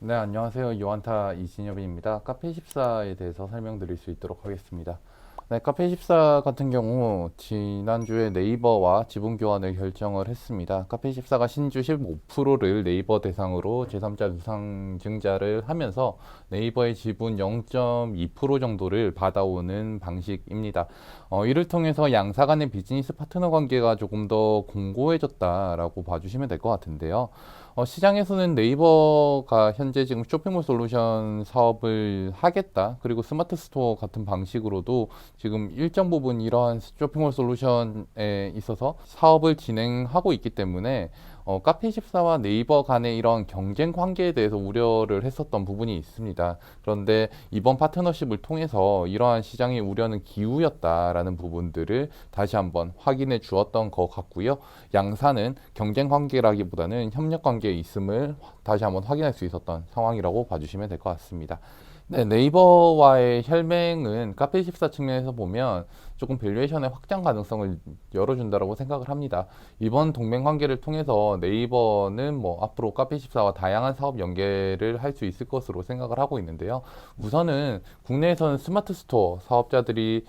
네, 안녕하세요. 요한타 이진엽입니다. 카페24에 대해서 설명드릴 수 있도록 하겠습니다. 네, 카페24 같은 경우 지난주에 네이버와 지분 교환을 결정을 했습니다. 카페24가 신주 15%를 네이버 대상으로 제3자 유상증자를 하면서 네이버의 지분 0.2% 정도를 받아오는 방식입니다. 이를 통해서 양사 간의 비즈니스 파트너 관계가 조금 더 공고해졌다라고 봐주시면 될 것 같은데요. 시장에서는 네이버가 현재 지금 쇼핑몰 솔루션 사업을 하겠다. 그리고 스마트 스토어 같은 방식으로도 지금 일정 부분 이러한 쇼핑몰 솔루션에 있어서 사업을 진행하고 있기 때문에 카페24와 네이버 간의 이런 경쟁 관계에 대해서 우려를 했었던 부분이 있습니다. 그런데 이번 파트너십을 통해서 이러한 시장의 우려는 기우였다라는 부분들을 다시 한번 확인해 주었던 것 같고요. 양사는 경쟁 관계라기보다는 협력 관계에 있음을 다시 한번 확인할 수 있었던 상황이라고 봐주시면 될 것 같습니다. 네, 네이버와의 혈맹은 카페24 측면에서 보면 조금 밸류에이션의 확장 가능성을 열어준다고 생각을 합니다. 이번 동맹 관계를 통해서 네이버는 뭐 앞으로 카페24와 다양한 사업 연계를 할 수 있을 것으로 생각을 하고 있는데요. 우선은 국내에서는 스마트 스토어 사업자들이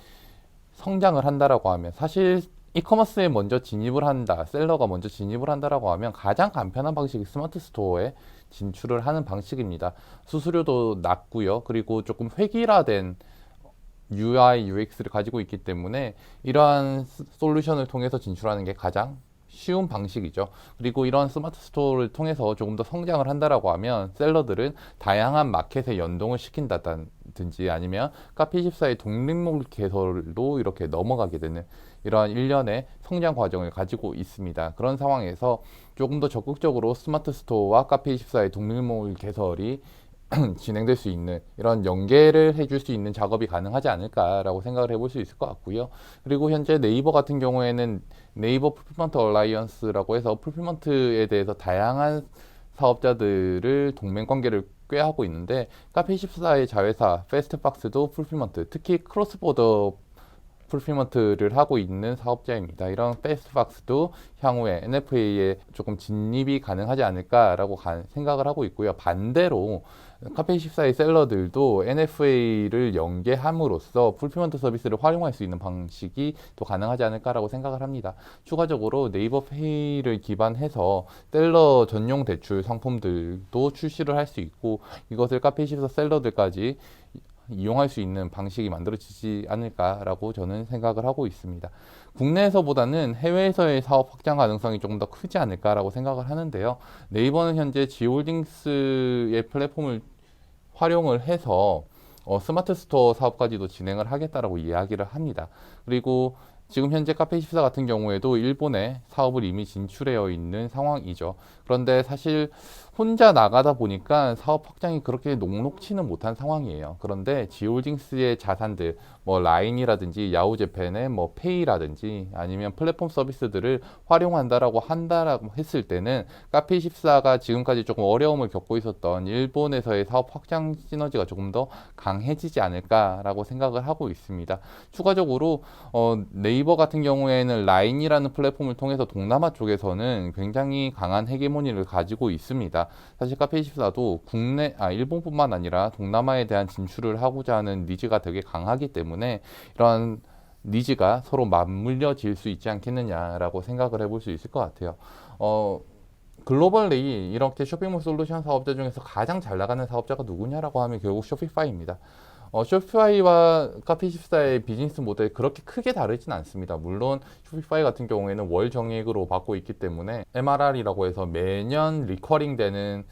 성장을 한다라고 하면 사실 이커머스에 먼저 진입을 한다, 셀러가 먼저 진입을 한다라고 하면 가장 간편한 방식이 스마트 스토어에 진출을 하는 방식입니다. 수수료도 낮고요. 그리고 조금 획일화된 UI, UX를 가지고 있기 때문에 이러한 솔루션을 통해서 진출하는 게 가장 쉬운 방식이죠. 그리고 이런 스마트 스토어를 통해서 조금 더 성장을 한다라고 하면 셀러들은 다양한 마켓에 연동을 시킨다든지 아니면 카페24의 독립몰 개설로 이렇게 넘어가게 되는 이러한 일련의 성장 과정을 가지고 있습니다. 그런 상황에서 조금 더 적극적으로 스마트 스토어와 카페24의 독립몰 개설이 진행될 수 있는 이런 연계를 해줄 수 있는 작업이 가능하지 않을까라고 생각을 해볼 수 있을 것 같고요. 그리고 현재 네이버 같은 경우에는 네이버 풀필먼트 얼라이언스라고 해서 풀필먼트에 대해서 다양한 사업자들을 동맹 관계를 꾀하고 있는데 카페24의 자회사 패스트박스도 풀필먼트, 특히 크로스보더 풀필먼트를 하고 있는 사업자입니다. 이런 패스트박스도 향후에 NFA에 조금 진입이 가능하지 않을까라고 생각을 하고 있고요. 반대로 카페24의 셀러들도 NFA를 연계함으로써 풀필먼트 서비스를 활용할 수 있는 방식이 또 가능하지 않을까라고 생각을 합니다. 추가적으로 네이버 페이를 기반해서 셀러 전용 대출 상품들도 출시를 할 수 있고 이것을 카페24 셀러들까지 이용할 수 있는 방식이 만들어지지 않을까라고 저는 생각을 하고 있습니다. 국내에서보다는 해외에서의 사업 확장 가능성이 조금 더 크지 않을까라고 생각을 하는데요. 네이버는 현재 지홀딩스의 플랫폼을 활용을 해서 스마트 스토어 사업까지도 진행을 하겠다라고 이야기를 합니다. 그리고 지금 현재 카페24 같은 경우에도 일본에 사업을 이미 진출해 있는 상황이죠. 그런데 사실 혼자 나가다 보니까 사업 확장이 그렇게 녹록치는 못한 상황이에요. 그런데 지홀딩스의 자산들, 뭐 라인이라든지 야후재팬의 뭐 페이라든지 아니면 플랫폼 서비스들을 활용한다라고 했을 때는 카페24가 지금까지 조금 어려움을 겪고 있었던 일본에서의 사업 확장 시너지가 조금 더 강해지지 않을까라고 생각을 하고 있습니다. 추가적으로 네이버 같은 경우에는 라인이라는 플랫폼을 통해서 동남아 쪽에서는 굉장히 강한 헤게모니를 가지고 있습니다. 사실 카페24도 일본뿐만 아니라 동남아에 대한 진출을 하고자 하는 니즈가 되게 강하기 때문에 이런 니즈가 서로 맞물려질 수 있지 않겠느냐라고 생각을 해볼 수 있을 것 같아요. 글로벌리 이렇게 쇼핑몰 솔루션 사업자 중에서 가장 잘 나가는 사업자가 누구냐라고 하면 결국 쇼피파이입니다. 쇼피파이와 카페24의 비즈니스 모델이 그렇게 크게 다르진 않습니다. 물론 쇼피파이 같은 경우에는 월 정액으로 받고 있기 때문에 MRR이라고 해서 매년 리커링 되는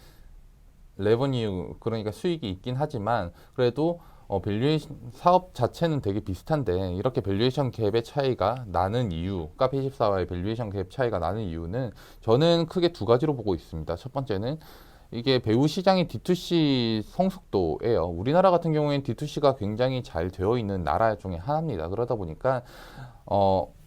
레버뉴 그러니까 수익이 있긴 하지만 그래도 밸류에이션 사업 자체는 되게 비슷한데 이렇게 밸류에이션 갭의 차이가 나는 이유 카페24와의 밸류에이션 갭 차이가 나는 이유는 저는 크게 두 가지로 보고 있습니다. 첫 번째는 이게 배우 시장의 D2C 성숙도예요. 우리나라 같은 경우에는 D2C가 굉장히 잘 되어 있는 나라 중에 하나입니다. 그러다 보니까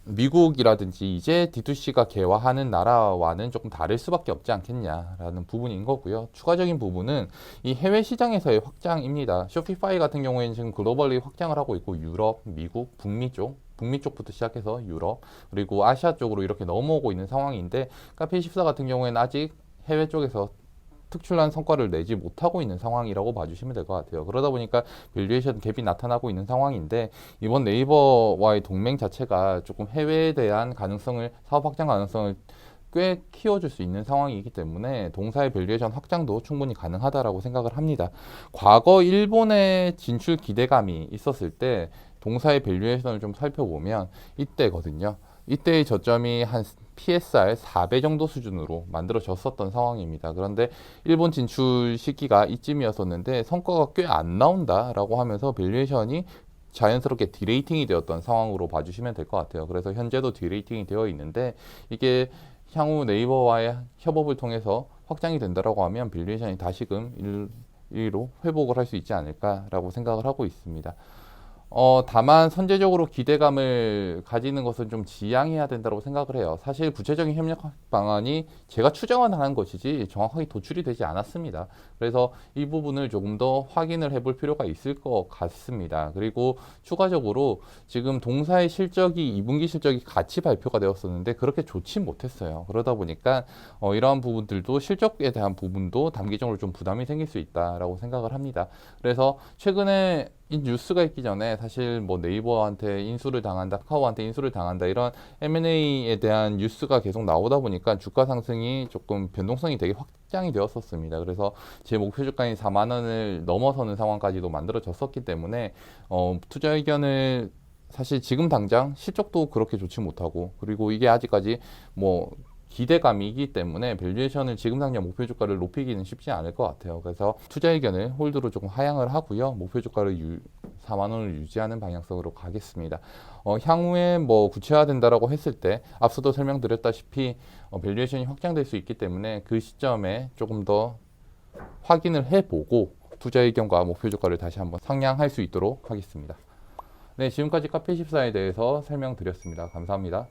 미국이라든지 이제 D2C가 개화하는 나라와는 조금 다를 수밖에 없지 않겠냐라는 부분인 거고요. 추가적인 부분은 이 해외 시장에서의 확장입니다. 쇼피파이 같은 경우에는 지금 글로벌리 확장을 하고 있고 유럽, 미국, 북미 쪽부터 시작해서 유럽 그리고 아시아 쪽으로 이렇게 넘어오고 있는 상황인데 카페24 같은 경우에는 아직 해외 쪽에서 특출난 성과를 내지 못하고 있는 상황이라고 봐주시면 될 것 같아요. 그러다 보니까 밸류에이션 갭이 나타나고 있는 상황인데, 이번 네이버와의 동맹 자체가 조금 해외에 대한 가능성을, 사업 확장 가능성을 꽤 키워줄 수 있는 상황이기 때문에 동사의 밸류에이션 확장도 충분히 가능하다라고 생각을 합니다. 과거 일본의 진출 기대감이 있었을 때 동사의 밸류에이션을 좀 살펴보면 이때거든요. 이때의 저점이 한 PSR 4배 정도 수준으로 만들어졌었던 상황입니다. 그런데 일본 진출 시기가 이쯤이었었는데 성과가 꽤 안 나온다라고 하면서 밸류에이션이 자연스럽게 디레이팅이 되었던 상황으로 봐주시면 될 것 같아요. 그래서 현재도 디레이팅이 되어 있는데, 이게 향후 네이버와의 협업을 통해서 확장이 된다라고 하면 밸류에이션이 다시금 1로 회복을 할 수 있지 않을까라고 생각을 하고 있습니다. 다만 선제적으로 기대감을 가지는 것은 좀 지양해야 된다고 생각을 해요. 사실 구체적인 협력 방안이 제가 추정은 하는 것이지 정확하게 도출이 되지 않았습니다. 그래서 이 부분을 조금 더 확인을 해볼 필요가 있을 것 같습니다. 그리고 추가적으로 지금 동사의 실적이 2분기 실적이 같이 발표가 되었었는데 그렇게 좋지 못했어요. 그러다 보니까 이러한 부분들도, 실적에 대한 부분도 단기적으로 좀 부담이 생길 수 있다라고 생각을 합니다. 그래서 최근에 이 뉴스가 있기 전에 사실 뭐 네이버한테 인수를 당한다, 카카오한테 인수를 당한다, 이런 M&A에 대한 뉴스가 계속 나오다 보니까 주가 상승이 조금 변동성이 되게 확장이 되었었습니다. 그래서 제 목표 주가인 4만 원을 넘어서는 상황까지도 만들어졌었기 때문에 투자 의견을, 사실 지금 당장 실적도 그렇게 좋지 못하고, 그리고 이게 아직까지 뭐 기대감이기 때문에 밸류에이션을 지금 당장 목표 주가를 높이기는 쉽지 않을 것 같아요. 그래서 투자 의견을 홀드로 조금 하향을 하고요. 목표 주가를 4만 원을 유지하는 방향성으로 가겠습니다. 향후에 뭐 구체화된다라고 했을 때 앞서도 설명드렸다시피 밸류에이션이 확장될 수 있기 때문에 그 시점에 조금 더 확인을 해보고 투자 의견과 목표 주가를 다시 한번 상향할 수 있도록 하겠습니다. 네, 지금까지 카페24에 대해서 설명드렸습니다. 감사합니다.